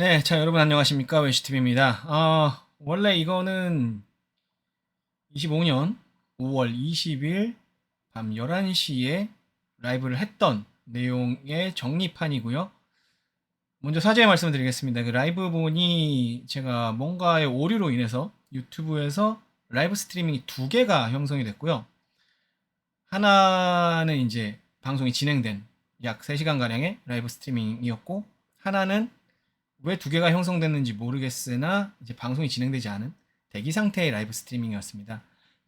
네, 자, 여러분 안녕하십니까? 웨시티비입니다. 원래 이거는 25년 5월 20일 밤 11시에 라이브를 했던 내용의 정리판이고요. 먼저 사죄의 말씀을 드리겠습니다. 그 라이브본이 제가 뭔가의 오류로 인해서 유튜브에서 라이브 스트리밍이 두 개가 형성이 됐고요. 하나는 이제 방송이 진행된 약 3시간가량의 라이브 스트리밍이었고, 하나는 왜 두 개가 형성됐는지 모르겠으나 이제 방송이 진행되지 않은 대기 상태의 라이브 스트리밍이었습니다.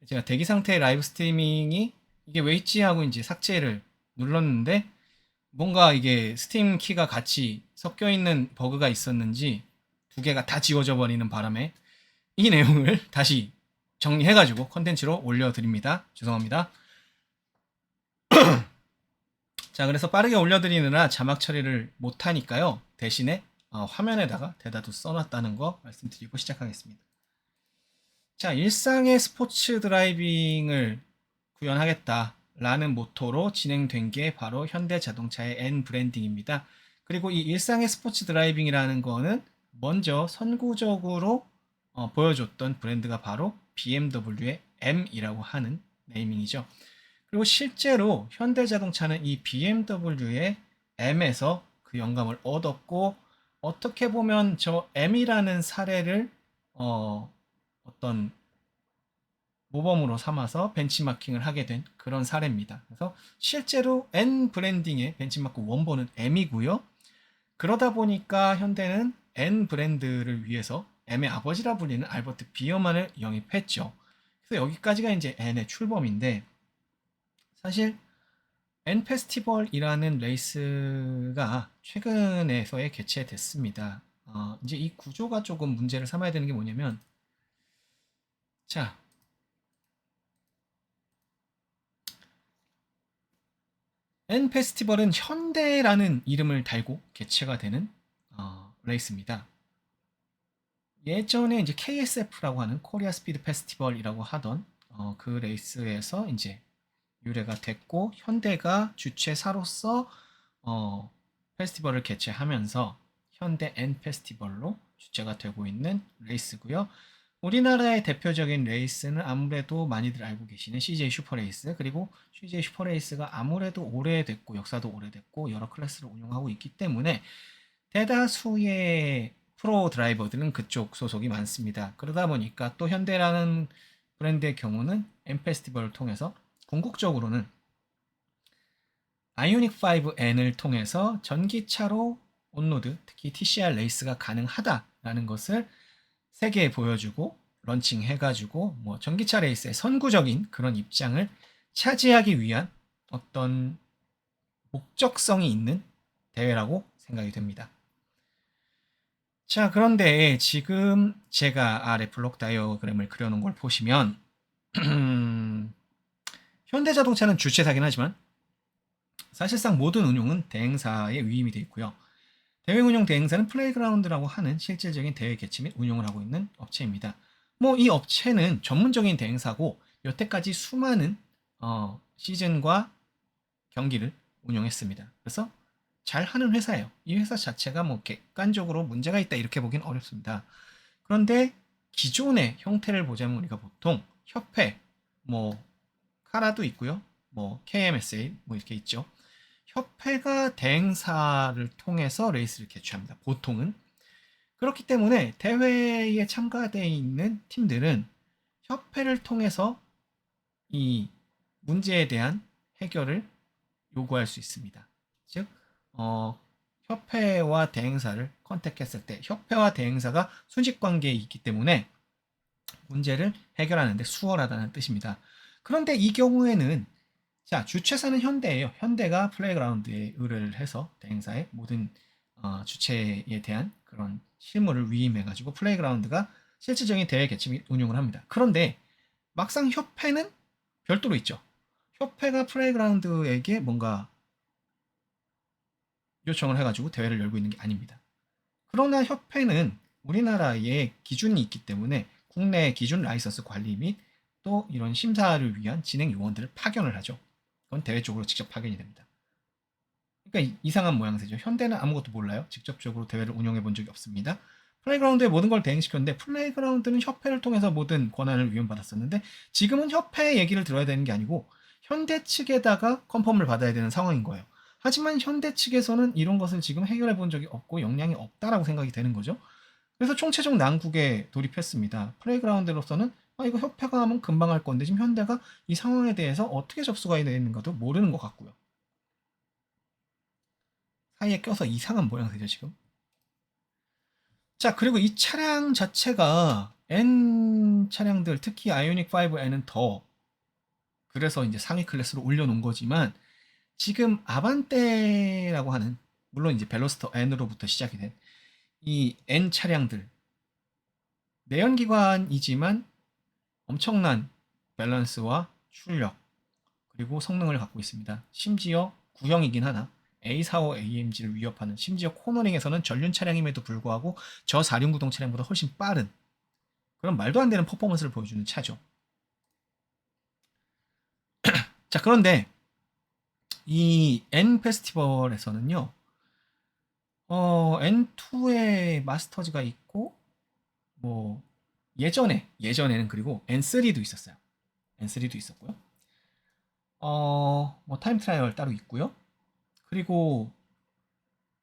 제가 대기 상태의 라이브 스트리밍이 이게 왜 있지 하고 이제 삭제를 눌렀는데 뭔가 이게 스팀 키가 같이 섞여 있는 버그가 있었는지 두 개가 다 지워져 버리는 바람에 이 내용을 다시 정리해가지고 컨텐츠로 올려드립니다. 죄송합니다. 자, 그래서 빠르게 올려드리느라 자막 처리를 못하니까요. 대신에 화면에다가 대다도 써놨다는 거 말씀드리고 시작하겠습니다. 자, 일상의 스포츠 드라이빙을 구현하겠다라는 모토로 진행된 게 바로 현대자동차의 N 브랜딩입니다. 그리고 이 일상의 스포츠 드라이빙이라는 거는 먼저 선구적으로 보여줬던 브랜드가 바로 BMW의 M이라고 하는 네이밍이죠. 그리고 실제로 현대자동차는 이 BMW의 M에서 그 영감을 얻었고, 어떻게 보면 저 M이라는 사례를 어떤 모범으로 삼아서 벤치마킹을 하게 된 그런 사례입니다. 그래서 실제로 N 브랜딩의 벤치마크 원본은 M이고요. 그러다 보니까 현대는 N 브랜드를 위해서 M의 아버지라 불리는 알버트 비어만을 영입했죠. 그래서 여기까지가 이제 N의 출범인데, 사실 N 페스티벌이라는 레이스가 최근에서야 개최됐습니다. 이제 이 구조가 조금 문제를 삼아야 되는 게 뭐냐면, 자, N 페스티벌은 현대라는 이름을 달고 개최가 되는 레이스입니다. 예전에 이제 KSF라고 하는 코리아 스피드 페스티벌이라고 하던 그 레이스에서 이제 유래가 됐고, 현대가 주최사로서 페스티벌을 개최하면서 현대 N 페스티벌로 주최가 되고 있는 레이스고요. 우리나라의 대표적인 레이스는 아무래도 많이들 알고 계시는 CJ 슈퍼레이스, 그리고 CJ 슈퍼레이스가 아무래도 오래됐고 역사도 오래됐고 여러 클래스를 운영하고 있기 때문에 대다수의 프로 드라이버들은 그쪽 소속이 많습니다. 그러다 보니까 또 현대라는 브랜드의 경우는 M 페스티벌을 통해서 궁극적으로는 아이오닉 5N을 통해서 전기차로 온로드, 특히 TCR 레이스가 가능하다라는 것을 세계에 보여주고 런칭해가지고 뭐 전기차 레이스의 선구적인 그런 입장을 차지하기 위한 어떤 목적성이 있는 대회라고 생각이 됩니다. 자, 그런데 지금 제가 아래 블록 다이어그램을 그려놓은 걸 보시면 현대자동차는 주최사긴 하지만 사실상 모든 운용은 대행사의 위임이 되어 있고요. 대회 운영 대행사는 플레이그라운드라고 하는 실질적인 대회 개최 및 운용을 하고 있는 업체입니다. 뭐 이 업체는 전문적인 대행사고 여태까지 수많은 시즌과 경기를 운영했습니다. 그래서 잘하는 회사예요. 이 회사 자체가 뭐 객관적으로 문제가 있다 이렇게 보기는 어렵습니다. 그런데 기존의 형태를 보자면 우리가 보통 협회, 뭐 카라도 있고요, 뭐 KMSA 뭐 이렇게 있죠. 협회가 대행사를 통해서 레이스를 개최합니다. 보통은. 그렇기 때문에 대회에 참가되어 있는 팀들은 협회를 통해서 이 문제에 대한 해결을 요구할 수 있습니다. 즉, 협회와 대행사를 컨택했을 때 협회와 대행사가 수직 관계에 있기 때문에 문제를 해결하는데 수월하다는 뜻입니다. 그런데 이 경우에는 자, 주최사는 현대예요. 현대가 플레이그라운드에 의뢰를 해서 대행사의 모든 주최에 대한 그런 실무를 위임해가지고 플레이그라운드가 실질적인 대회 개최 및 운영을 합니다. 그런데 막상 협회는 별도로 있죠. 협회가 플레이그라운드에게 뭔가 요청을 해가지고 대회를 열고 있는 게 아닙니다. 그러나 협회는 우리나라에 기준이 있기 때문에 국내 기준 라이선스 관리 및 또 이런 심사를 위한 진행 요원들을 파견을 하죠. 그건 대회 쪽으로 직접 파견이 됩니다. 그러니까 이상한 모양새죠. 현대는 아무것도 몰라요. 직접적으로 대회를 운영해 본 적이 없습니다. 플레이그라운드에 모든 걸 대행시켰는데 플레이그라운드는 협회를 통해서 모든 권한을 위임받았었는데 지금은 협회 얘기를 들어야 되는 게 아니고 현대 측에다가 컨펌을 받아야 되는 상황인 거예요. 하지만 현대 측에서는 이런 것을 지금 해결해 본 적이 없고 역량이 없다라고 생각이 되는 거죠. 그래서 총체적 난국에 돌입했습니다. 플레이그라운드로서는 이거 협회가 하면 금방 할 건데 지금 현대가 이 상황에 대해서 어떻게 접수가 되는가도 모르는 것 같고요. 사이에 껴서 이상한 모양새죠 지금. 자, 그리고 이 차량 자체가 N 차량들, 특히 아이오닉 5N은 더 그래서 이제 상위 클래스로 올려놓은 거지만 지금 아반떼라고 하는 물론 이제 벨로스터 N으로부터 시작이 된 이 N 차량들 내연기관이지만 엄청난 밸런스와 출력 그리고 성능을 갖고 있습니다. 심지어 구형이긴 하나 A45 AMG를 위협하는 심지어 코너링에서는 전륜 차량임에도 불구하고 저 4륜구동 차량보다 훨씬 빠른 그런 말도 안 되는 퍼포먼스를 보여주는 차죠. 자, 그런데 이 N 페스티벌에서는요. N2의 마스터즈가 있고 뭐 예전에는 그리고 N3도 있었어요. N3도 있었고요. 뭐 타임 트라이얼 따로 있고요. 그리고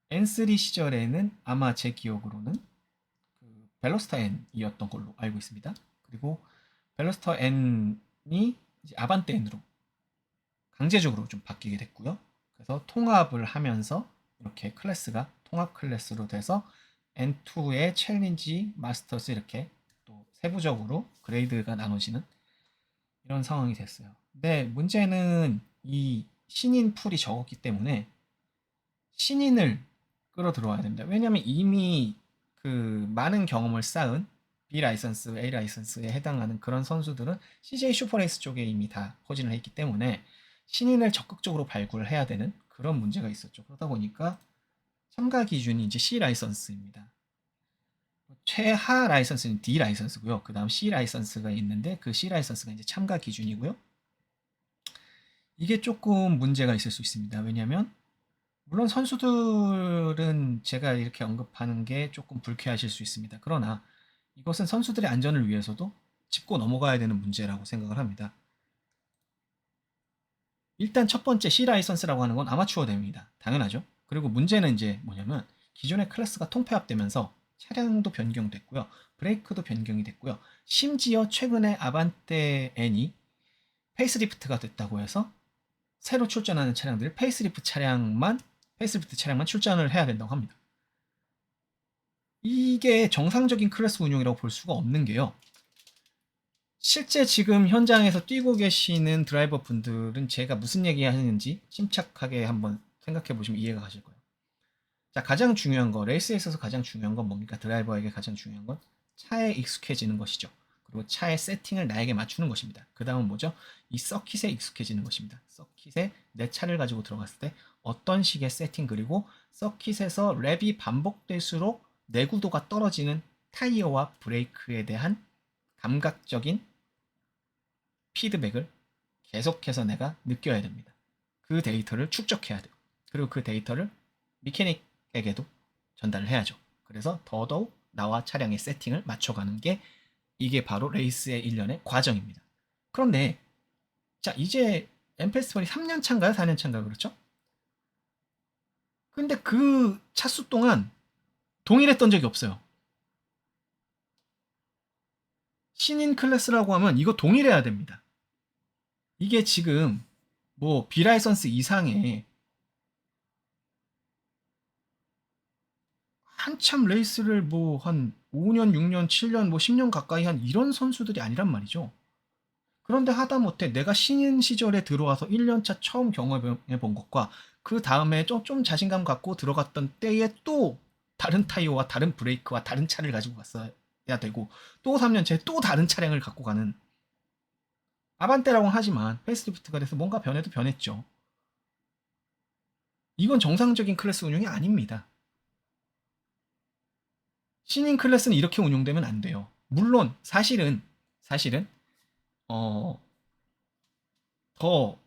N3 시절에는 아마 제 기억으로는 그 벨로스터 N이었던 걸로 알고 있습니다. 그리고 벨로스터 N이 이제 아반떼 N으로 강제적으로 좀 바뀌게 됐고요. 그래서 통합을 하면서 이렇게 클래스가 통합 클래스로 돼서 N2의 챌린지, 마스터스 이렇게 또 세부적으로 그레이드가 나눠지는 이런 상황이 됐어요. 근데 문제는 이 신인 풀이 적었기 때문에 신인을 끌어들어와야 됩니다. 왜냐하면 이미 그 많은 경험을 쌓은 B 라이선스, A 라이선스에 해당하는 그런 선수들은 CJ 슈퍼레이스 쪽에 이미 다 포진을 했기 때문에 신인을 적극적으로 발굴해야 되는 그런 문제가 있었죠. 그러다 보니까 참가 기준이 이제 C 라이선스입니다. 최하 라이선스는 D 라이선스고요. 그 다음 C 라이선스가 있는데 그 C 라이선스가 이제 참가 기준이고요. 이게 조금 문제가 있을 수 있습니다. 왜냐하면 물론 선수들은 제가 이렇게 언급하는 게 조금 불쾌하실 수 있습니다. 그러나 이것은 선수들의 안전을 위해서도 짚고 넘어가야 되는 문제라고 생각을 합니다. 일단 첫 번째 C 라이선스라고 하는 건 아마추어 대회입니다. 당연하죠. 그리고 문제는 이제 뭐냐면 기존의 클래스가 통폐합되면서 차량도 변경됐고요. 브레이크도 변경이 됐고요. 심지어 최근에 아반떼 N이 페이스리프트가 됐다고 해서 새로 출전하는 차량들 페이스리프트 차량만 출전을 해야 된다고 합니다. 이게 정상적인 클래스 운용이라고 볼 수가 없는 게요. 실제 지금 현장에서 뛰고 계시는 드라이버 분들은 제가 무슨 얘기 하는지 침착하게 한번 생각해 보시면 이해가 가실 거예요. 자, 가장 중요한 거, 레이스에 있어서 가장 중요한 건 뭡니까? 드라이버에게 가장 중요한 건 차에 익숙해지는 것이죠. 그리고 차의 세팅을 나에게 맞추는 것입니다. 그 다음은 뭐죠? 이 서킷에 익숙해지는 것입니다. 서킷에 내 차를 가지고 들어갔을 때 어떤 식의 세팅 그리고 서킷에서 랩이 반복될수록 내구도가 떨어지는 타이어와 브레이크에 대한 감각적인 피드백을 계속해서 내가 느껴야 됩니다. 그 데이터를 축적해야 돼요. 그리고 그 데이터를 미케닉에게도 전달을 해야죠. 그래서 더더욱 나와 차량의 세팅을 맞춰가는 게 이게 바로 레이스의 일련의 과정입니다. 그런데 자 이제 엠페스티벌이 3년 차인가요? 4년 차인가요? 그렇죠? 근데 그 차수 동안 동일했던 적이 없어요. 신인 클래스라고 하면 이거 동일해야 됩니다. 이게 지금 뭐 비라이선스 이상의 한참 레이스를 뭐 한 5년, 6년, 7년, 뭐 10년 가까이 한 이런 선수들이 아니란 말이죠. 그런데 하다못해 내가 신인 시절에 들어와서 1년차 처음 경험해 본 것과 그 다음에 좀 자신감 갖고 들어갔던 때에 또 다른 타이어와 다른 브레이크와 다른 차를 가지고 갔어야 되고 또 3년차에 또 다른 차량을 갖고 가는 아반떼라고는 하지만 페이스리프트가 돼서 뭔가 변해도 변했죠. 이건 정상적인 클래스 운용이 아닙니다. 신인 클래스는 이렇게 운용되면 안 돼요. 물론 사실은 어, 더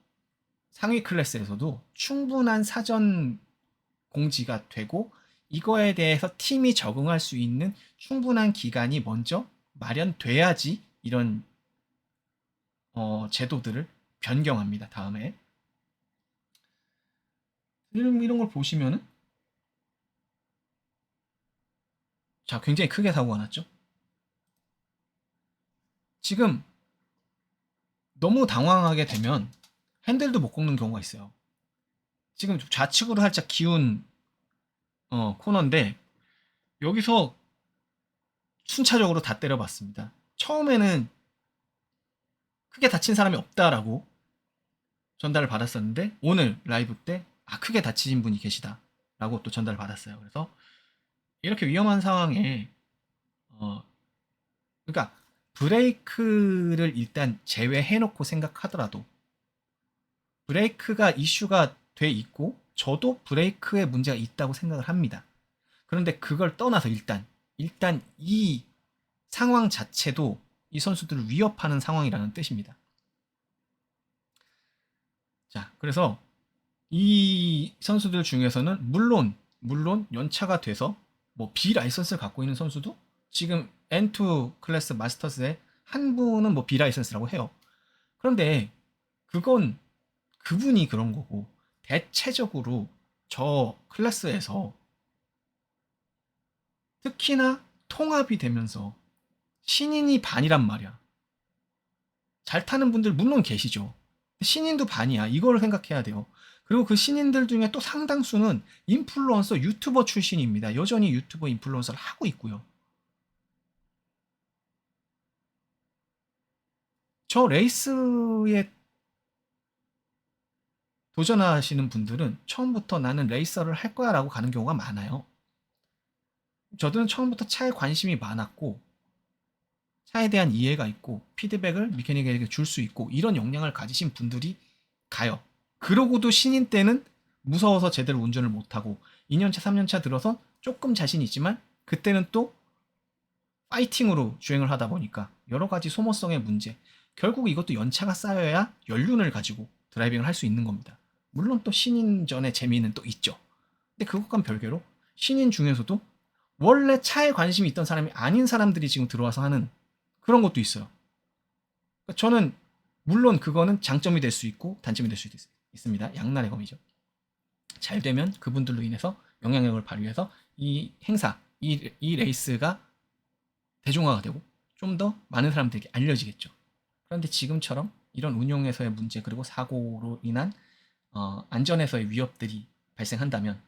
상위 클래스에서도 충분한 사전 공지가 되고 이거에 대해서 팀이 적응할 수 있는 충분한 기간이 먼저 마련돼야지 이런 제도들을 변경합니다. 다음에 이런 걸 보시면은 자 굉장히 크게 사고가 났죠. 지금 너무 당황하게 되면 핸들도 못 꺾는 경우가 있어요. 지금 좌측으로 살짝 기운 코너인데 여기서 순차적으로 다 때려봤습니다. 처음에는 크게 다친 사람이 없다라고 전달을 받았었는데 오늘 라이브 때 크게 다치신 분이 계시다라고 또 전달을 받았어요. 그래서 이렇게 위험한 상황에 그러니까 브레이크를 일단 제외해놓고 생각하더라도 브레이크가 이슈가 돼 있고 저도 브레이크에 문제가 있다고 생각을 합니다. 그런데 그걸 떠나서 일단 이 상황 자체도 이 선수들을 위협하는 상황이라는 뜻입니다. 자, 그래서 이 선수들 중에서는 물론 연차가 돼서 뭐 B 라이선스를 갖고 있는 선수도 지금 N2 클래스 마스터즈의 한 분은 뭐 B 라이선스라고 해요. 그런데 그건 그분이 그런 거고 대체적으로 저 클래스에서 특히나 통합이 되면서 신인이 반이란 말이야. 잘 타는 분들 물론 계시죠. 신인도 반이야. 이걸 생각해야 돼요. 그리고 그 신인들 중에 또 상당수는 인플루언서 유튜버 출신입니다. 여전히 유튜버 인플루언서를 하고 있고요. 저 레이스에 도전하시는 분들은 처음부터 나는 레이서를 할 거야 라고 가는 경우가 많아요. 저도 처음부터 차에 관심이 많았고 차에 대한 이해가 있고 피드백을 미케닉에게 줄 수 있고 이런 역량을 가지신 분들이 가요. 그러고도 신인 때는 무서워서 제대로 운전을 못하고 2년차 3년차 들어서 조금 자신이 있지만 그때는 또 파이팅으로 주행을 하다 보니까 여러 가지 소모성의 문제, 결국 이것도 연차가 쌓여야 연륜을 가지고 드라이빙을 할 수 있는 겁니다. 물론 또 신인전의 재미는 또 있죠. 근데 그것과는 별개로 신인 중에서도 원래 차에 관심이 있던 사람이 아닌 사람들이 지금 들어와서 하는 그런 것도 있어요. 그러니까 저는 물론 그거는 장점이 될 수 있고 단점이 될 수도 있습니다. 양날의 검이죠. 잘 되면 그분들로 인해서 영향력을 발휘해서 이 행사, 이 레이스가 대중화가 되고 좀 더 많은 사람들에게 알려지겠죠. 그런데 지금처럼 이런 운용에서의 문제 그리고 사고로 인한 안전에서의 위협들이 발생한다면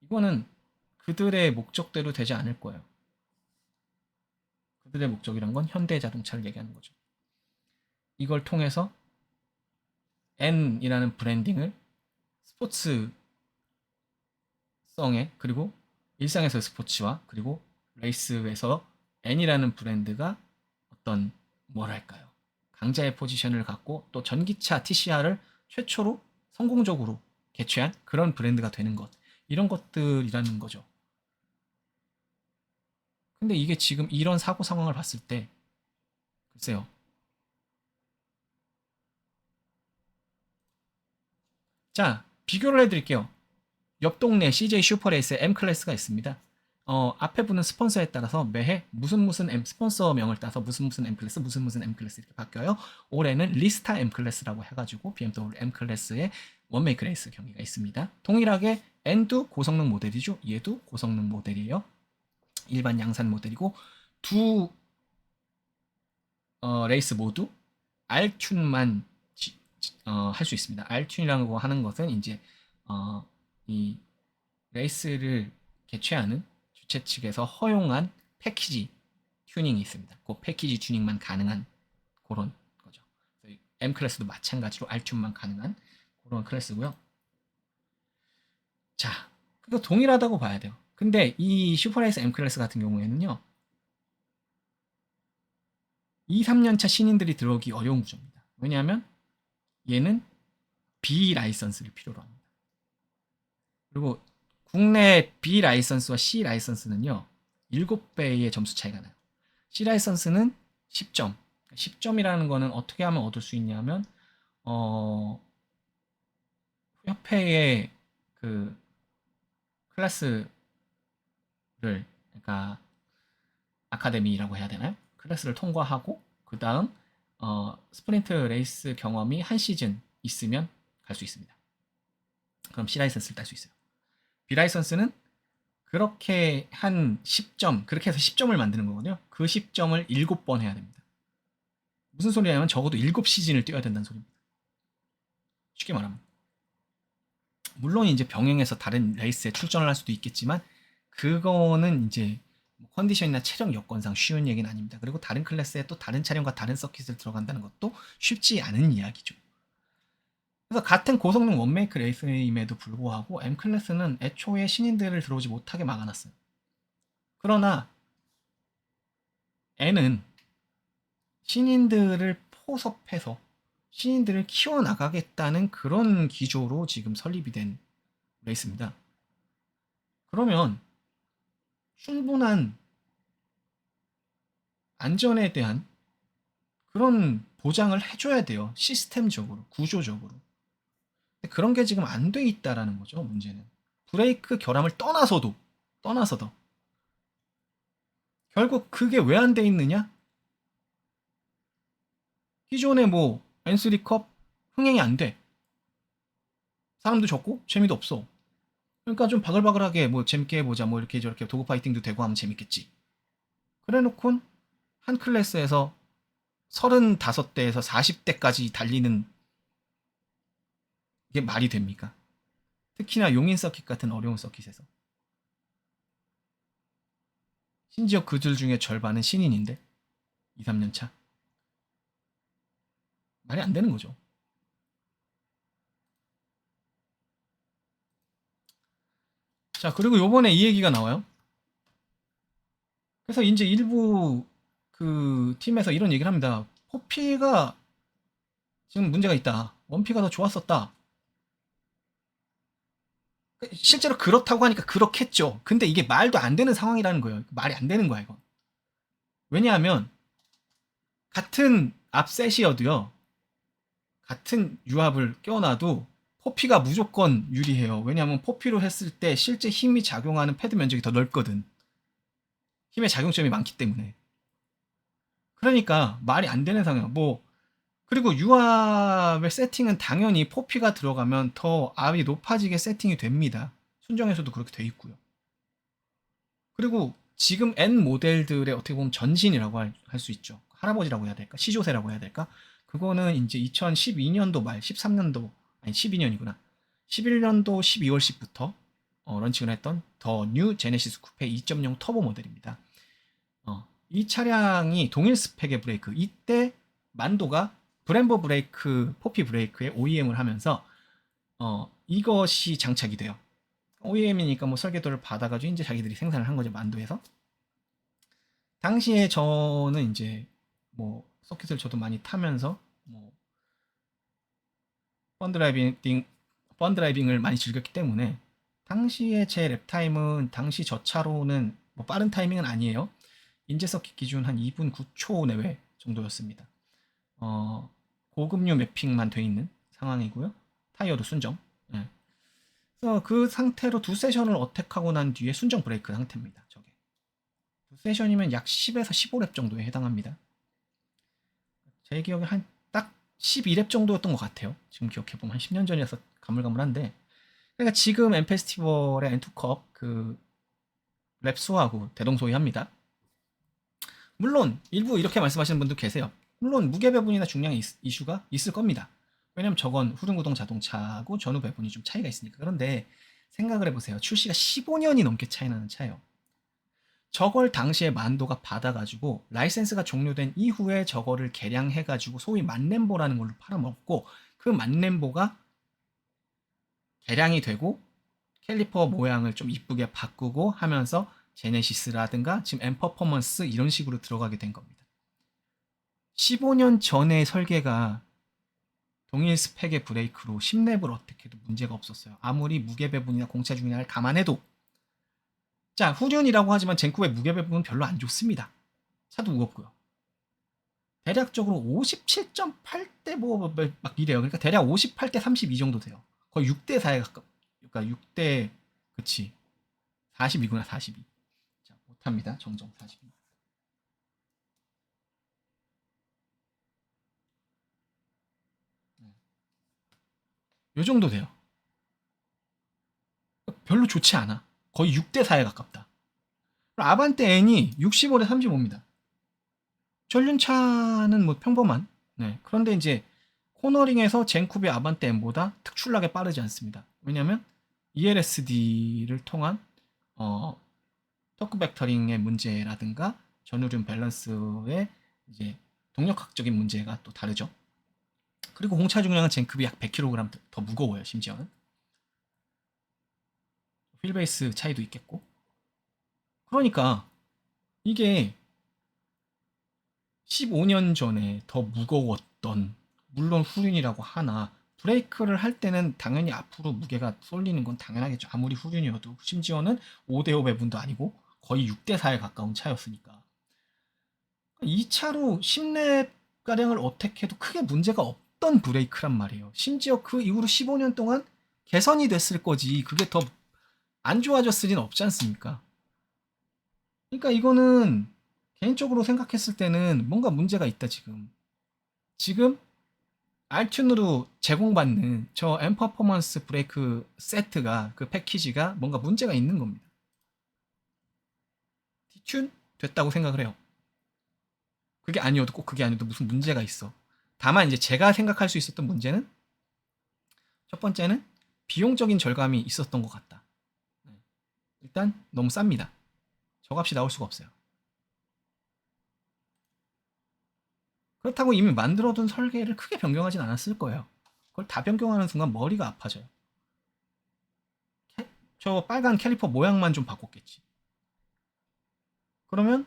이거는 그들의 목적대로 되지 않을 거예요. 그들의 목적이란 건 현대자동차를 얘기하는 거죠. 이걸 통해서 N이라는 브랜딩을 스포츠성에 그리고 일상에서의 스포츠와 그리고 레이스에서 N이라는 브랜드가 어떤 뭐랄까요 강자의 포지션을 갖고 또 전기차 TCR을 최초로 성공적으로 개최한 그런 브랜드가 되는 것 이런 것들이라는 거죠. 근데 이게 지금 이런 사고 상황을 봤을 때 글쎄요. 자 비교를 해드릴게요. 옆 동네 CJ 슈퍼레이스에 M 클래스가 있습니다. 앞에 붙는 스폰서에 따라서 매해 무슨 M 스폰서명을 따서 무슨 M 클래스 무슨 M 클래스 이렇게 바뀌어요. 올해는 리스타 M 클래스라고 해가지고 BMW M 클래스의 원메이크 레이스 경기가 있습니다. 동일하게 N도 고성능 모델이죠. 얘도 고성능 모델이에요. 일반 양산 모델이고 두 레이스 모두 R튠만 할 수 있습니다. R튠이라고 하는 것은 이제 이 레이스를 개최하는 주최 측에서 허용한 패키지 튜닝이 있습니다. 그 패키지 튜닝만 가능한 그런 거죠. M 클래스도 마찬가지로 R튠만 가능한 그런 클래스고요. 자, 그거 동일하다고 봐야 돼요. 근데 이 슈퍼레이스 M 클래스 같은 경우에는요. 2, 3년차 신인들이 들어오기 어려운 구조입니다. 왜냐하면 얘는 B 라이선스를 필요로 합니다. 그리고 국내 B 라이선스와 C 라이선스는요. 7배의 점수 차이가 나요. C 라이선스는 10점. 10점이라는 거는 어떻게 하면 얻을 수 있냐면 어, 협회의 그 클래스를, 그러니까 아카데미라고 해야 되나요? 클래스를 통과하고 그 다음 스프린트 레이스 경험이 한 시즌 있으면 갈 수 있습니다. 그럼 C 라이선스를 딸 수 있어요. B 라이선스는 그렇게 한 10점, 그렇게 해서 10점을 만드는 거거든요. 그 10점을 7번 해야 됩니다. 무슨 소리냐면 적어도 7시즌을 뛰어야 된다는 소리입니다. 쉽게 말하면. 물론 이제 병행해서 다른 레이스에 출전을 할 수도 있겠지만 그거는 이제 컨디션이나 체력 여건상 쉬운 얘기는 아닙니다. 그리고 다른 클래스에 또 다른 차량과 다른 서킷을 들어간다는 것도 쉽지 않은 이야기죠. 그래서 같은 고성능 원메이크 레이스임에도 불구하고 M클래스는 애초에 신인들을 들어오지 못하게 막아놨어요. 그러나 N은 신인들을 포섭해서 신인들을 키워나가겠다는 그런 기조로 지금 설립이 된 레이스입니다. 그러면 충분한 안전에 대한 그런 보장을 해줘야 돼요. 시스템적으로, 구조적으로. 근데 그런 게 지금 안 돼 있다라는 거죠, 문제는. 브레이크 결함을 떠나서도. 결국 그게 왜 안 돼 있느냐? 기존에 뭐, N3컵 흥행이 안 돼. 사람도 적고, 재미도 없어. 그러니까 좀 바글바글하게 뭐 재밌게 해보자, 뭐 이렇게 저렇게 도구 파이팅도 되고 하면 재밌겠지. 그래 놓곤 한 클래스에서 35대에서 40대까지 달리는 게 말이 됩니까? 특히나 용인 서킷 같은 어려운 서킷에서. 심지어 그들 중에 절반은 신인인데 2, 3년 차. 말이 안 되는 거죠. 자, 그리고 요번에 이 얘기가 나와요. 그래서 이제 일부 그 팀에서 이런 얘기를 합니다. 포피가 지금 문제가 있다. 원피가 더 좋았었다. 실제로 그렇다고 하니까 그렇겠죠. 근데 이게 말도 안 되는 상황이라는 거예요. 말이 안 되는 거야, 이거. 왜냐하면 같은 앞셋이어도요. 같은 유압을 껴놔도 포피가 무조건 유리해요. 왜냐하면 포피로 했을 때 실제 힘이 작용하는 패드 면적이 더 넓거든. 힘의 작용점이 많기 때문에. 그러니까 말이 안 되는 상황. 뭐 그리고 유압의 세팅은 당연히 포피가 들어가면 더 압이 높아지게 세팅이 됩니다. 순정에서도 그렇게 돼 있고요. 그리고 지금 N 모델들의 어떻게 보면 전신이라고 할 수 있죠. 할아버지라고 해야 될까? 시조세라고 해야 될까? 그거는 이제 2012년도 말, 13년도, 아니 12년이구나. 11년도 12월식부터 런칭을 했던 더 뉴 제네시스 쿠페 2.0 터보 모델입니다. 이 차량이 동일 스펙의 브레이크, 이때 만도가 브렘보 브레이크, 포피 브레이크에 OEM을 하면서 이것이 장착이 돼요. OEM이니까 뭐 설계도를 받아가지고 이제 자기들이 생산을 한 거죠, 만도에서. 당시에 저는 이제 뭐 서킷을 저도 많이 타면서 뭐 펀드라이빙을 많이 즐겼기 때문에 당시에 제 랩타임은 당시 저 차로는 뭐 빠른 타이밍은 아니에요. 인제 서킷 기준 한 2분 9초 내외 정도였습니다. 고급류 매핑만 돼 있는 상황이고요. 타이어도 순정. 예. 그래서 그 상태로 두 세션을 어택하고 난 뒤에 순정 브레이크 상태입니다. 저게. 두 세션이면 약 10에서 15랩 정도에 해당합니다. 제 기억에 한 딱 12랩 정도였던 것 같아요. 지금 기억해보면 한 10년 전이라서 가물가물한데. 그러니까 지금 M 페스티벌의 N2컵 그 랩수하고 대동소이합니다. 물론 일부 이렇게 말씀하시는 분도 계세요. 물론 무게 배분이나 중량 이슈가 있을 겁니다. 왜냐면 저건 후륜구동 자동차고 전후 배분이 좀 차이가 있으니까. 그런데 생각을 해보세요. 출시가 15년이 넘게 차이 나는 차예요. 저걸 당시에 만도가 받아가지고 라이센스가 종료된 이후에 저거를 개량해가지고 소위 만렘보라는 걸로 팔아먹고 그 만렘보가 개량이 되고 캘리퍼 모양을 좀 이쁘게 바꾸고 하면서 제네시스라든가 지금 M 퍼포먼스 이런 식으로 들어가게 된 겁니다. 15년 전의 설계가 동일 스펙의 브레이크로 10렙을 어택해도 문제가 없었어요. 아무리 무게 배분이나 공차 중량을 감안해도. 자, 후륜이라고 하지만 젠쿠의 무게 배분은 별로 안 좋습니다. 차도 무겁고요. 대략적으로 57.8대 뭐 막 이래요. 그러니까 대략 58대 32 정도 돼요. 거의 6대 4에 가깝. 그러니까 6대 그치 42구나 42. 자 못합니다. 정정 42. 요 정도 돼요. 별로 좋지 않아. 거의 6대 4에 가깝다. 아반떼 N이 65대 35입니다. 전륜차는 뭐 평범한. 네. 그런데 이제 코너링에서 젠쿠비 아반떼 N보다 특출나게 빠르지 않습니다. 왜냐하면 ELSD를 통한 터크 벡터링의 문제라든가 전후륜 밸런스의 이제 동력학적인 문제가 또 다르죠. 그리고 공차 중량은 젠쿠비 약 100kg 더 무거워요. 심지어는 휠베이스 차이도 있겠고. 그러니까 이게 15년 전에 더 무거웠던 물론 후륜이라고 하나 브레이크를 할 때는 당연히 앞으로 무게가 쏠리는 건 당연하겠죠. 아무리 후륜이어도 심지어는 5대5 배분도 아니고 거의 6대4에 가까운 차였으니까 이 차로 10렙 가량을 어택해도 크게 문제가 없던 브레이크란 말이에요. 심지어 그 이후로 15년 동안 개선이 됐을 거지 그게 더 안 좋아졌을 리는 없지 않습니까? 그러니까 이거는 개인적으로 생각했을 때는 뭔가 문제가 있다 지금. 지금 알튠으로 제공받는 저 M 퍼포먼스 브레이크 세트가 그 패키지가 뭔가 문제가 있는 겁니다. 디튠 됐다고 생각을 해요. 그게 아니어도 꼭 그게 아니어도 무슨 문제가 있어. 다만 이제 제가 생각할 수 있었던 문제는 첫 번째는 비용적인 절감이 있었던 것 같다. 일단 너무 쌉니다. 저 값이 나올 수가 없어요. 그렇다고 이미 만들어둔 설계를 크게 변경하진 않았을 거예요. 그걸 다 변경하는 순간 머리가 아파져요. 저 빨간 캘리퍼 모양만 좀 바꿨겠지. 그러면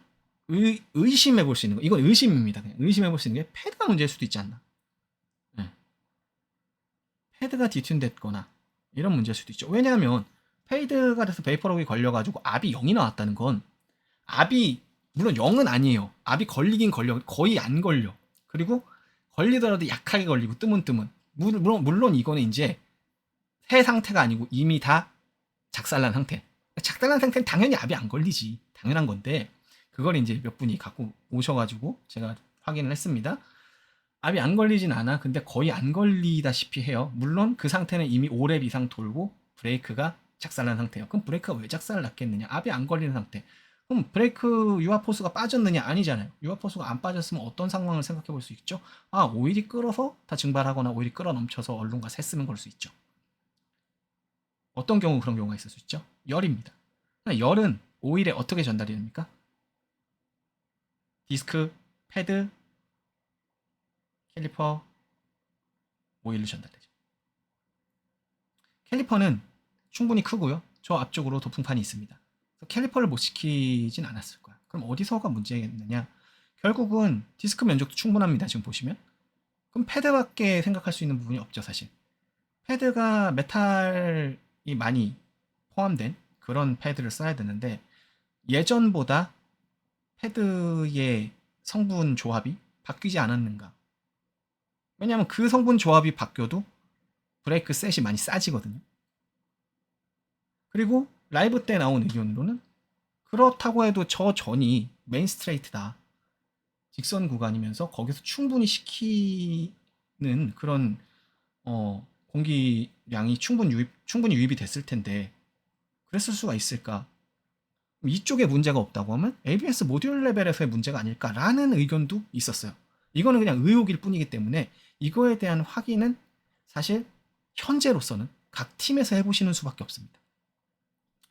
의심해 볼 수 있는 거. 이건 의심입니다. 그냥 의심해 볼 수 있는 게 패드가 문제일 수도 있지 않나. 네. 패드가 디튠됐거나 이런 문제일 수도 있죠. 왜냐하면 페이드가 돼서 베이퍼록이 걸려가지고 압이 0이 나왔다는 건 압이 물론 0은 아니에요. 압이 걸리긴 걸려. 거의 안 걸려. 그리고 걸리더라도 약하게 걸리고 뜨문뜨문. 물론 이거는 이제 새 상태가 아니고 이미 다 작살난 상태. 작살난 상태는 당연히 압이 안 걸리지. 당연한 건데 그걸 이제 몇 분이 갖고 오셔가지고 제가 확인을 했습니다. 압이 안 걸리진 않아. 근데 거의 안 걸리다시피 해요. 물론 그 상태는 이미 5렙 이상 돌고 브레이크가 작살난 상태예요. 그럼 브레이크가 왜 작살 났겠느냐? 압이 안 걸리는 상태. 그럼 브레이크 유압포스가 빠졌느냐? 아니잖아요. 유압포스가 안 빠졌으면 어떤 상황을 생각해 볼 수 있죠? 아, 오일이 끓어서 다 증발하거나 오일이 끓어 넘쳐서 얼룩과 새 쓰는 걸 수 있죠. 어떤 경우 그런 경우가 있을 수 있죠? 열입니다. 열은 오일에 어떻게 전달이 됩니까? 디스크, 패드, 캘리퍼, 오일로 전달되죠. 캘리퍼는 충분히 크고요. 저 앞쪽으로 도풍판이 있습니다. 캘리퍼를 못 시키진 않았을 거야. 그럼 어디서가 문제겠느냐? 결국은 디스크 면적도 충분합니다. 지금 보시면. 그럼 패드밖에 생각할 수 있는 부분이 없죠, 사실. 패드가 메탈이 많이 포함된 그런 패드를 써야 되는데 예전보다 패드의 성분 조합이 바뀌지 않았는가? 왜냐하면 그 성분 조합이 바뀌어도 브레이크 셋이 많이 싸지거든요. 그리고 라이브 때 나온 의견으로는 그렇다고 해도 저 전이 메인 스트레이트다. 직선 구간이면서 거기서 충분히 시키는 그런 공기량이 충분히 유입이 됐을 텐데 그랬을 수가 있을까? 이쪽에 문제가 없다고 하면 ABS 모듈 레벨에서의 문제가 아닐까라는 의견도 있었어요. 이거는 그냥 의혹일 뿐이기 때문에 이거에 대한 확인은 사실 현재로서는 각 팀에서 해보시는 수밖에 없습니다.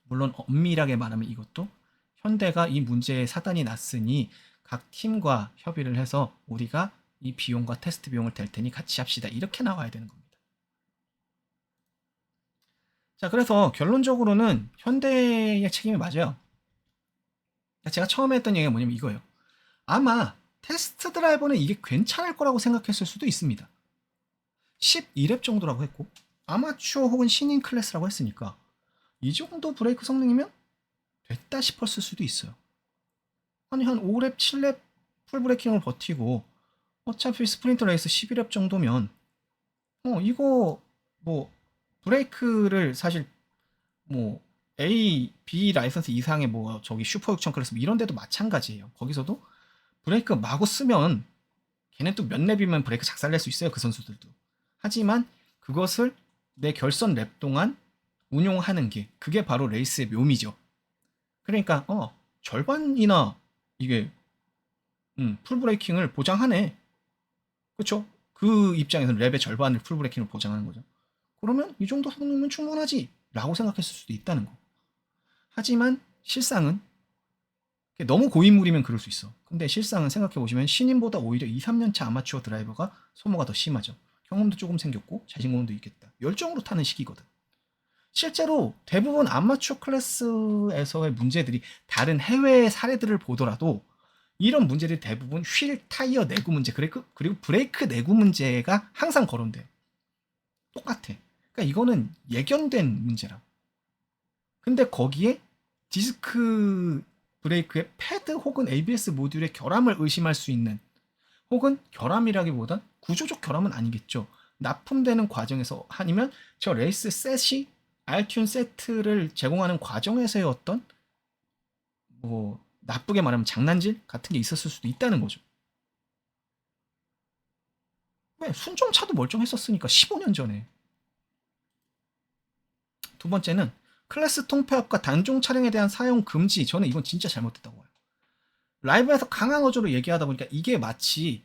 물론 엄밀하게 말하면 이것도 현대가 이 문제에 사단이 났으니 각 팀과 협의를 해서 우리가 이 비용과 테스트 비용을 댈 테니 같이 합시다. 이렇게 나와야 되는 겁니다. 자, 그래서 결론적으로는 현대의 책임이 맞아요. 제가 처음에 했던 얘기가 뭐냐면 이거예요. 아마 테스트 드라이버는 이게 괜찮을 거라고 생각했을 수도 있습니다. 12렙 정도라고 했고 아마추어 혹은 신인 클래스라고 했으니까 이 정도 브레이크 성능이면 됐다 싶었을 수도 있어요. 아니 한 5렙, 7렙 풀 브레이킹을 버티고 어차피 스프린터 레이스 11렙 정도면 이거 뭐 브레이크를 사실 뭐 A, B 라이선스 이상의 뭐 저기 슈퍼 6000 클래스 뭐 이런 데도 마찬가지예요. 거기서도 브레이크 마구 쓰면 걔네 또 몇 랩이면 브레이크 작살낼 수 있어요. 그 선수들도. 하지만 그것을 내 결선 랩 동안 운용하는 게 그게 바로 레이스의 묘미죠. 그러니까 절반이나 이게 풀 브레이킹을 보장하네. 그렇죠? 그 입장에서는 랩의 절반을 풀 브레이킹을 보장하는 거죠. 그러면 이 정도 성능은 충분하지 라고 생각했을 수도 있다는 거. 하지만 실상은 너무 고인물이면 그럴 수 있어. 근데 실상은 생각해보시면 신인보다 오히려 2, 3년차 아마추어 드라이버가 소모가 더 심하죠. 경험도 조금 생겼고 자신감도 있겠다. 열정으로 타는 시기거든. 실제로 대부분 아마추어 클래스에서의 문제들이 다른 해외 사례들을 보더라도 이런 문제들이 대부분 휠, 타이어 내구 문제 그리고 브레이크 내구 문제가 항상 거론돼요. 똑같아. 그러니까 이거는 예견된 문제라. 근데 거기에 디스크 브레이크의 패드 혹은 ABS 모듈의 결함을 의심할 수 있는 혹은 결함이라기보단 구조적 결함은 아니겠죠. 납품되는 과정에서 아니면 저 레이스 셋이 알튠 세트를 제공하는 과정에서의 어떤 뭐 나쁘게 말하면 장난질 같은 게 있었을 수도 있다는 거죠. 왜? 순정차도 멀쩡했었으니까 15년 전에. 두 번째는 클래스 통폐합과 단종 차량에 대한 사용 금지. 저는 이건 진짜 잘못됐다고 봐요. 라이브에서 강한 어조로 얘기하다 보니까 이게 마치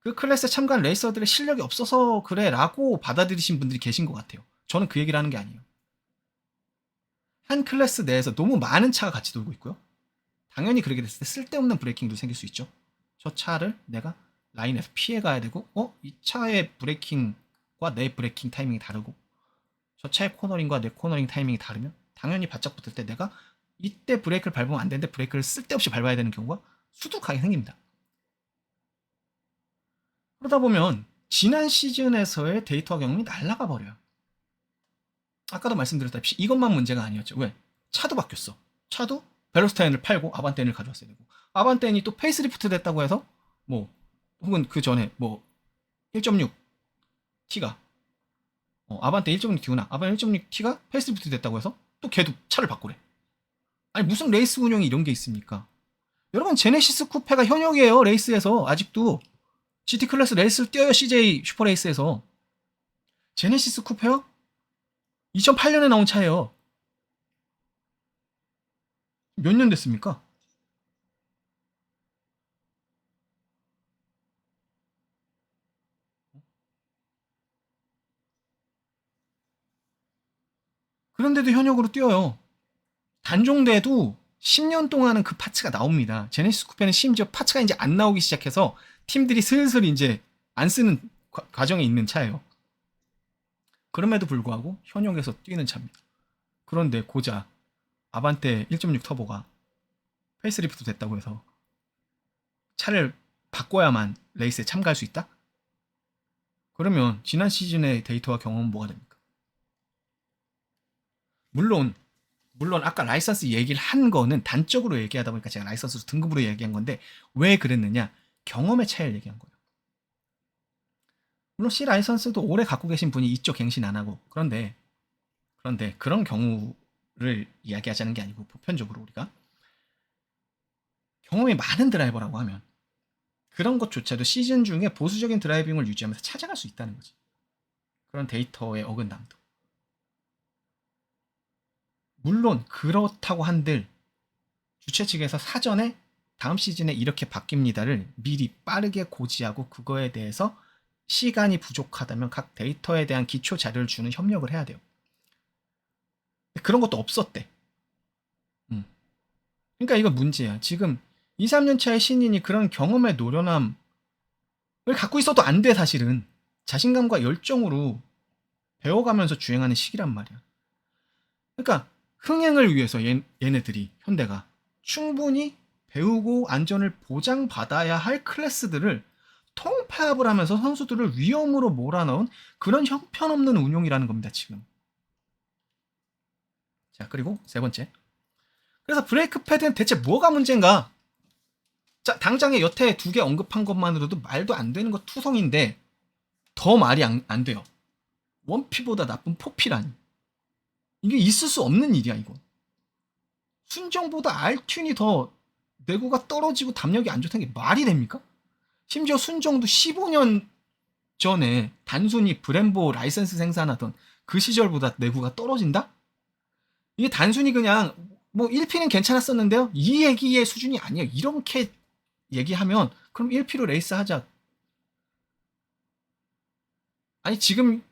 그 클래스에 참가한 레이서들의 실력이 없어서 그래 라고 받아들이신 분들이 계신 것 같아요. 저는 그 얘기를 하는 게 아니에요. 한 클래스 내에서 너무 많은 차가 같이 돌고 있고요. 당연히 그렇게 됐을 때 쓸데없는 브레이킹도 생길 수 있죠. 저 차를 내가 라인에서 피해가야 되고 이 차의 브레이킹과 내 브레이킹 타이밍이 다르고 저 차의 코너링과 내 코너링 타이밍이 다르면 당연히 바짝 붙을 때 내가 이때 브레이크를 밟으면 안 되는데 브레이크를 쓸데없이 밟아야 되는 경우가 수두룩하게 생깁니다. 그러다 보면 지난 시즌에서의 데이터 경험이 날아가 버려요. 아까도 말씀드렸다시피 이것만 문제가 아니었죠. 왜? 차도 바뀌었어. 차도 벨로스타인을 팔고 아반떼인을 가져왔어야 되고 아반떼인이 또 페이스리프트 됐다고 해서 뭐 혹은 그 전에 뭐 1.6 T가 아반떼 1.6T구나. 아반떼 1.6T가 페이스리프트 됐다고 해서 또 걔도 차를 바꾸래. 아니 무슨 레이스 운영이 이런 게 있습니까? 여러분 제네시스 쿠페가 현역이에요. 레이스에서 아직도 GT 클래스 레이스를 뛰어요. CJ 슈퍼레이스에서. 제네시스 쿠페요? 2008년에 나온 차예요. 몇 년 됐습니까? 그런데도 현역으로 뛰어요. 단종돼도 10년 동안은 그 파츠가 나옵니다. 제네시스 쿠페는 심지어 파츠가 이제 안 나오기 시작해서 팀들이 슬슬 이제 안 쓰는 과정에 있는 차예요. 그럼에도 불구하고 현역에서 뛰는 차입니다. 그런데 고작 아반떼 1.6 터보가 페이스리프트 됐다고 해서 차를 바꿔야만 레이스에 참가할 수 있다? 그러면 지난 시즌의 데이터와 경험은 뭐가 됩니까? 물론 아까 라이선스 얘기를 한 거는 단적으로 얘기하다 보니까 제가 라이선스 등급으로 얘기한 건데 왜 그랬느냐? 경험의 차이를 얘기한 거예요. 물론 C 라이선스도 오래 갖고 계신 분이 이쪽 갱신 안 하고 그런데 그런 경우를 이야기하자는 게 아니고 보편적으로 우리가 경험이 많은 드라이버라고 하면 그런 것조차도 시즌 중에 보수적인 드라이빙을 유지하면서 찾아갈 수 있다는 거지. 그런 데이터의 어긋남도. 물론 그렇다고 한들 주최 측에서 사전에 다음 시즌에 이렇게 바뀝니다를 미리 빠르게 고지하고 그거에 대해서 시간이 부족하다면 각 데이터에 대한 기초 자료를 주는 협력을 해야 돼요. 그런 것도 없었대. 그러니까 이거 문제야. 지금 2, 3년 차의 신인이 그런 경험의 노련함을 갖고 있어도 안 돼, 사실은. 자신감과 열정으로 배워가면서 주행하는 시기란 말이야. 그러니까 흥행을 위해서 얘네들이 현대가 충분히 배우고 안전을 보장받아야 할 클래스들을 통폐합을 하면서 선수들을 위험으로 몰아넣은 그런 형편없는 운용이라는 겁니다, 지금. 자, 그리고 세 번째. 그래서 브레이크 패드는 대체 뭐가 문제인가? 자, 당장에 여태 2개 언급한 것만으로도 말도 안 되는 거 투성인데 더 말이 안 돼요. 원피보다 나쁜 포피라니. 이게 있을 수 없는 일이야, 이건. 순정보다 알튠이 더 내구가 떨어지고 담력이 안 좋다는 게 말이 됩니까? 심지어 순정도 15년 전에 단순히 브렘보 라이센스 생산하던 그 시절보다 내구가 떨어진다? 이게 단순히 그냥 뭐 1P는 괜찮았었는데요. 이 얘기의 수준이 아니에요. 이렇게 얘기하면 그럼 1P로 레이스 하자. 아니 지금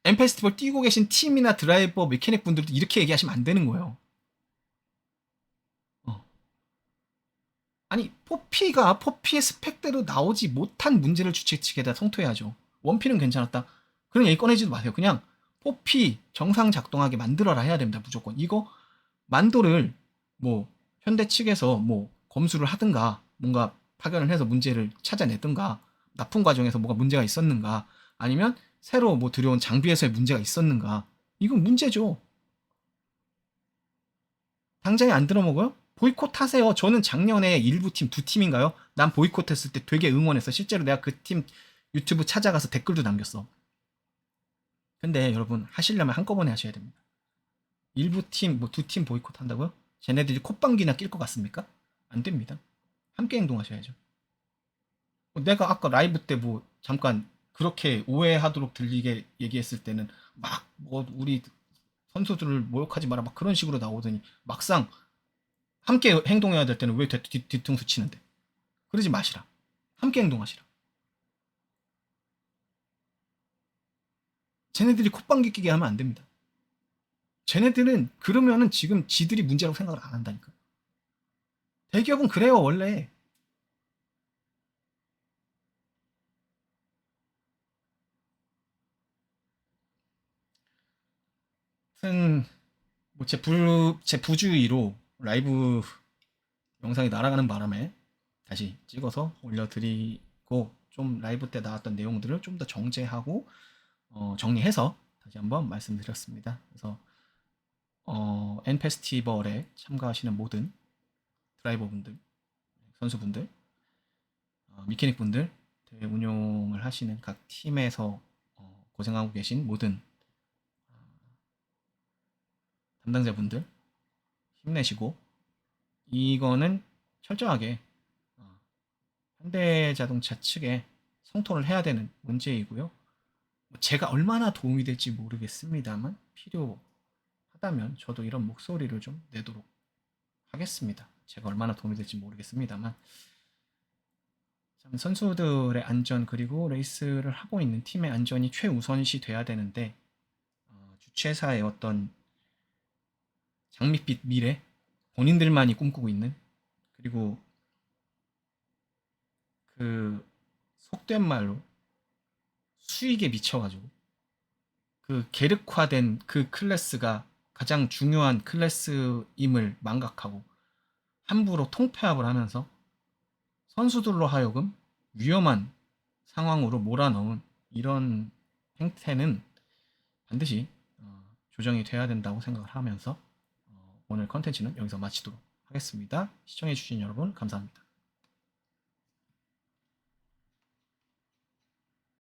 엠페스티벌 뛰고 계신 팀이나 드라이버 메케닉 분들도 이렇게 얘기하시면 안 되는 거예요. 아니 포피가 포피의 스펙대로 나오지 못한 문제를 주최 측에다 성토해야죠. 원피는 괜찮았다. 그런 얘기 꺼내지도 마세요. 그냥 포피 정상 작동하게 만들어라 해야 됩니다. 무조건. 이거 만도를 뭐 현대 측에서 뭐 검수를 하든가 뭔가 파견을 해서 문제를 찾아내든가 납품 과정에서 뭐가 문제가 있었는가 아니면 새로 뭐 들여온 장비에서의 문제가 있었는가 이건 문제죠. 당장에 안 들어먹어요? 보이콧 하세요. 저는 작년에 일부 팀, 2팀인가요? 난 보이콧 했을 때 되게 응원했어. 실제로 내가 그 팀 유튜브 찾아가서 댓글도 남겼어. 근데 여러분 하시려면 한꺼번에 하셔야 됩니다. 일부 팀, 뭐 2팀 보이콧 한다고요? 쟤네들이 콧방귀나 낄 것 같습니까? 안 됩니다. 함께 행동하셔야죠. 내가 아까 라이브 때 뭐 잠깐 그렇게 오해하도록 들리게 얘기했을 때는 막 뭐 우리 선수들을 모욕하지 마라 막 그런 식으로 나오더니 막상 함께 행동해야 될 때는 왜 뒤통수 치는데? 그러지 마시라. 함께 행동하시라. 쟤네들이 콧방귀 끼게 하면 안 됩니다. 쟤네들은 그러면은 지금 지들이 문제라고 생각을 안 한다니까. 대기업은 그래요 원래. 하여튼 뭐제 부주의로 라이브 영상이 날아가는 바람에 다시 찍어서 올려드리고 좀 라이브 때 나왔던 내용들을 좀 더 정제하고 정리해서 다시 한번 말씀드렸습니다. 그래서 N 페스티벌에 참가하시는 모든 드라이버분들, 선수분들, 미케닉 분들, 대회 운용을 하시는 각 팀에서 고생하고 계신 모든 담당자분들 힘내시고 이거는 철저하게 현대자동차 측에 성토를 해야 되는 문제이고요. 제가 얼마나 도움이 될지 모르겠습니다만 필요하다면 저도 이런 목소리를 좀 내도록 하겠습니다. 제가 얼마나 도움이 될지 모르겠습니다만 참 선수들의 안전 그리고 레이스를 하고 있는 팀의 안전이 최우선시 돼야 되는데 주최사의 어떤 장밋빛 미래 본인들만이 꿈꾸고 있는 그리고 그 속된 말로 수익에 미쳐가지고 그 계륵화된 그 클래스가 가장 중요한 클래스임을 망각하고 함부로 통폐합을 하면서 선수들로 하여금 위험한 상황으로 몰아넣은 이런 행태는 반드시 조정이 돼야 된다고 생각을 하면서 오늘 컨텐츠는 여기서 마치도록 하겠습니다. 시청해주신 여러분 감사합니다.